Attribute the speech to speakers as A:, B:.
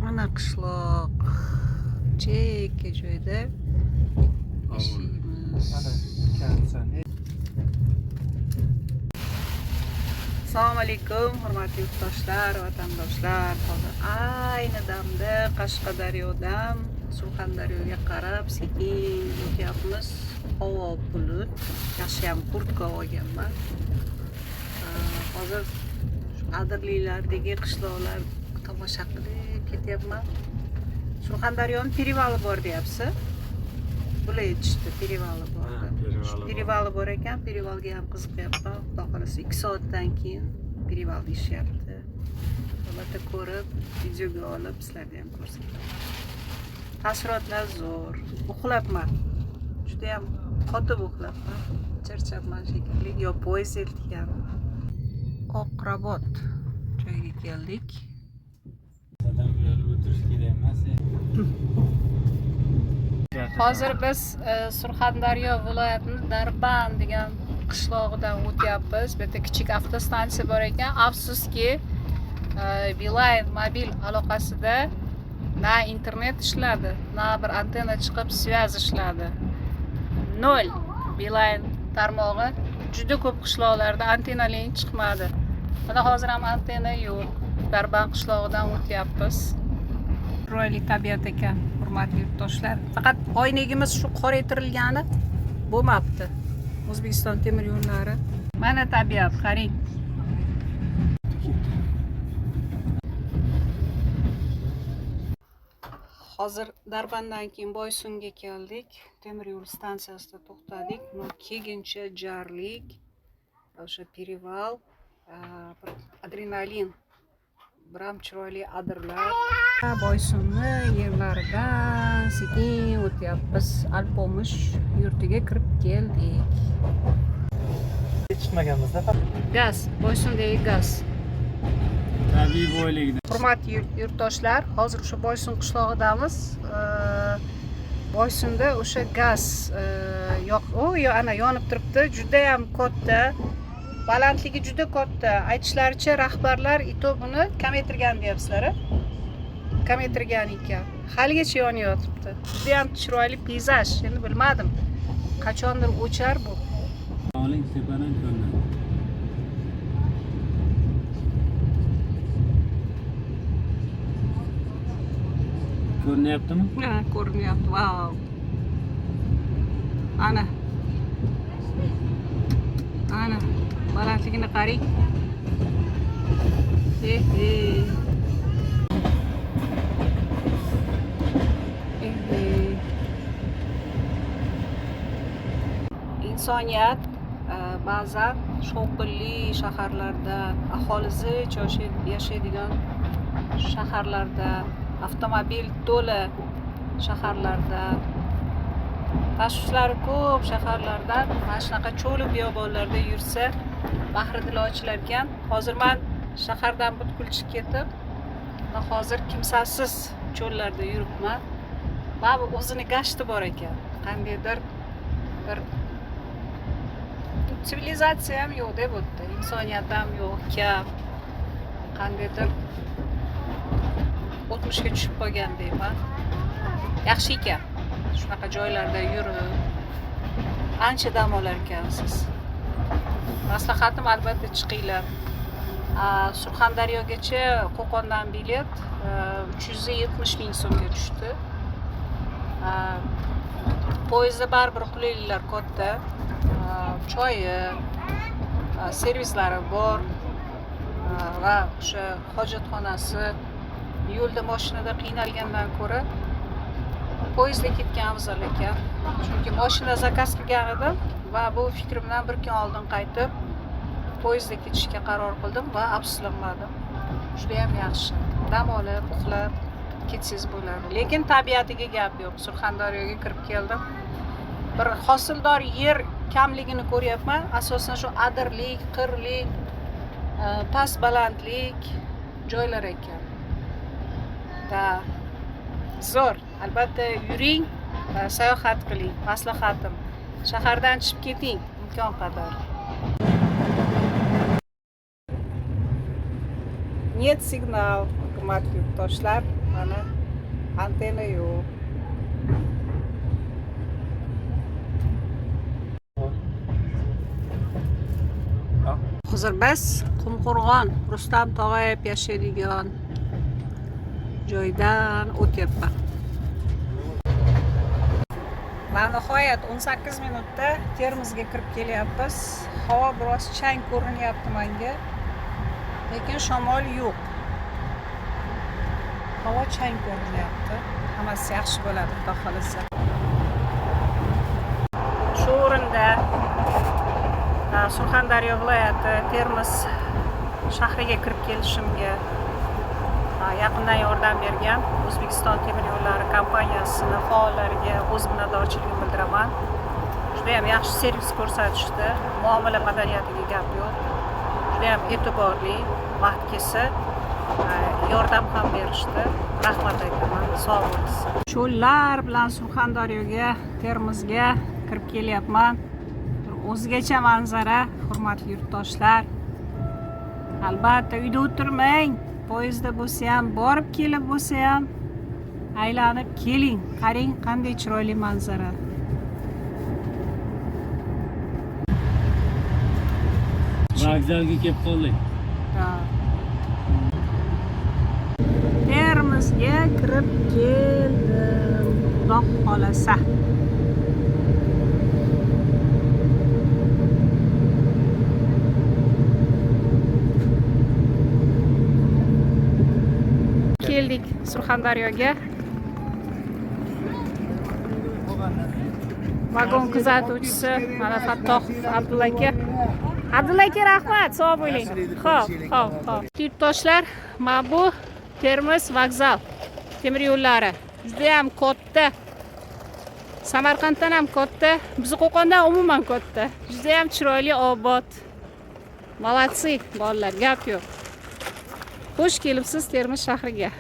A: Ana qishloq chekka joyda yashaymiz. Assalomu alaykum, hurmatli yurtdoshlar, vatandoshlar. Hozir ayni damda Qashqadaryodan Surxondaryoga qarab sekin o'tyapmiz. Havo bulut, yaxshiyam kurtka olganman. Hozir Adirliklardagi qishloqlar tomosha qilib ketyapman. Surxondaryoning perevali bor deyapsiz. Bular aytishdi, perevali bor. Perevali bor ekan, perevalga ham qiziqyapman. Xudo xolasa 2 soatdan keyin pereval deyishyapti. Albatta ko'rib, videoga olib sizlarga ham ko'rsataman. Taassurotlar zo'r. Uxlabman. Juda ham qotib uxlabman. Charchabman shekilli. Yo poyezd eltgan. Oqrabot joyga keldik. Hozir biz Surxondaryo viloyatining Darband degan qishlog'idan o'tyapmiz. Bu yerda kichik avtostansiya bor ekan. Afsuski, Beeline mobil aloqasida na internet ishladi, na bir antenna chiqib svязь ishladi. 0 Beeline tarmog'i. Juda ko'p qishloqlarda antennalar chiqmadi. Mana hozir ham antenna yo'q. Darband qishlog'idan o'tyapmiz. Chiroyli tabiat ekan, hurmatli yurtdoshlar. Faqat oynagimiz shu qoraytirilgani bo'lmabdi. O'zbekiston temir yo'llari. Mana tabiat, qarang. Hozir Darbanddan keyin Boysunga keldik. Temir yo'l stansiyasida to'xtadik. Kegincha jarlik, o'sha pereval, adrenalin, biram chiroyli adirlar. Boysunni yerlaridan sekin o'tyapmiz. Alpomish yurtiga kirib keldik.
B: Chiqmaganmiz-da.
A: Gaz, Boysundagi gaz.
B: Tabiiy boylikda.
A: Hurmatli yurtdoshlar, hozir o'sha Boysun qishlog'idamiz. Boysunda o'sha gaz ana yonib turibdi. Juda ham katta. Balandligi juda katta. Aytishlaricha rahbarlar buni kamaytirgan deyapsizlar. Kamaytirgan ekan. Haligacha yonayotibdi. Juda ham chiroyli peyzaj. Endi bilmadim. Qachondir o'char bu.
B: Oling tepadan ko'rinadi. Ko'rinyaptimi?
A: Ha, ko'rinyapti. Wow. Ana. Balandligini qarang. İnsoniyat ba'zan shovqinli shaharlarda, aholi zich yashaydigan shaharlarda, avtomobil to'la shaharlarda, tashvishlari ko'p shaharlardan mana shunaqa cho'li biyobonlarda yursa bahri ochilar ekan. Hozir men shahardan butkul chiqib ketib, hozir kimsasiz cho'llarda yuribman. Va bu o'zini gashti bor ekan. Qandaydir bir sivilizatsiya ham yo'q deb o'tdi. Insoniyat ham yo'q, kam. Qandaydir o'tmishga tushib qolgan deyman. Yaxshi ekan. Shunaqa joylarda yurib, ancha dam olar ekansiz. Maslahatim albatta chiqinglar. Surxondaryogacha Qo'qondan bilet 370 ming so'mga tushdi. Poyezdda baribir qulayliklar katta. Choyi, servislari bor va o'sha hojatxonasi. Yo'lda mashinada qiynalgandan ko'ra poyezdda ketgan afzal ekan. Chunki mashina zakaz qilgan edim va bu fikrimdan bir kun oldin qaytib poyezdda ketishga qaror qildim va afsuslanmadim. Juda ham yaxshi. Dam olib, uxlab ketsangiz bo'ladi. Lekin tabiatiga gap yo'q. Surxondaryoga kirib keldim. Bir hosildor yer kamligini ko'ryapman. Asosan shu adirlik, qirlik, past balandlik joylar ekan. Zo'r. Albatta yuring, sayohat qiling. Maslahatim. Shahardan chiqib keting imkon qadar. Net signal, hurmatli yurtdoshlar. Mana antena yo'q. Hozir biz Qumqo'rg'on Rustam Tog'ayev yashaydigan joydan o'tyapman. Va nihoyat 18 minutda Termizga kirib kelyapmiz. Havo biroz chang ko'rinyapti menga. Lekin shamol yo'q. Havo chang ko'rinyapti. Hammasi yaxshi bo'ladi, xudo xolasa. Shu o'rinda Surxondaryo viloyati Termiz shahriga kirib kelishimga yaqindan yordam bergan O'zbekiston temir yo'llari kompaniyasini faollariga o'z minnatdorchiligimni bildiraman. Juda ham yaxshi servis ko'rsatishdi. Muomala madaniyatiga gap yo'q. Juda ham e'tiborli, vaqt kelsa yordam ham berishdi. Rahmat aytaman. Sog' bo'lsin. Cho'llar bilan Surxondaryoga, Termizga kirib kelyapman. O'zgacha manzara, hurmatli yurtdoshlar. Albatta uyda o'tirmang. Poyezdda bo'lsa ham, borib kelib bo'lsa ham aylanib keling. Qarang qanday chiroyli manzara.
B: Vokzalga kelib qoldik.
A: Termizga kirib keldim. Xudo xolasa. Keldik Surxondaryoga. Vagon kuzatuvchisi mana Fattoh Abdulla aka. Abdulla aka rahmat, sog' bo'ling. Xo'p. Yurtdoshlar, mana bu Termiz vokzal temir yo'llari. Juda ham katta. Samarqanddan ham katta, bizni Qo'qondan umuman katta. Juda ham chiroyli, obod. Malatsi bolalar, gap yo'q. Xush kelibsiz Termiz shahriga.